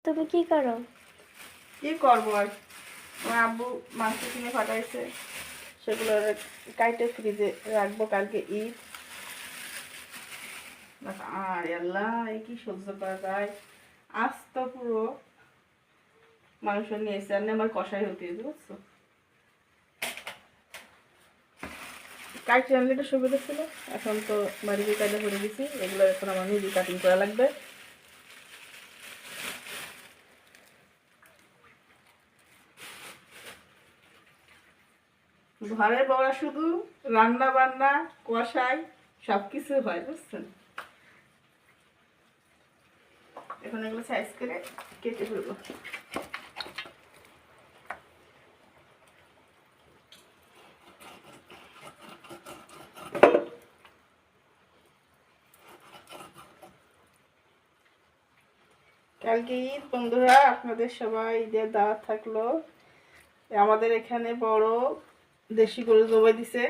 তুমি কি করো? কি করবো আর, আমার আব্বু মাংস কিনে পাঠাইছে, সেগুলো কাইটে ফ্রিজে রাখবো, কালকে ঈদ। আর আল্লাহ, এই কি সহ্য করা যায়। আজ তো পুরো মাংস নিয়ে এসে আর আমার কষাই হতে বুঝছো, কাইটে আনলে একটা সুবিধা ছিল। এখন তো বাড়িতে কাইটে করে দিছি, এগুলো এখন আমার নিজে কাটিং করা লাগবে। ঘরে বড়া শুধু রান্না বান্না কষাই সবকিছু হয় বুঝছেন। এখন এগুলো সাইজ করে কেটে ফেলবো। কালকে ঈদ বন্ধুরা, আপনাদের সবাই ঈদের দাওয়াত থাকলো। আমাদের এখানে বড় দেশি গরু জবাই দিছে,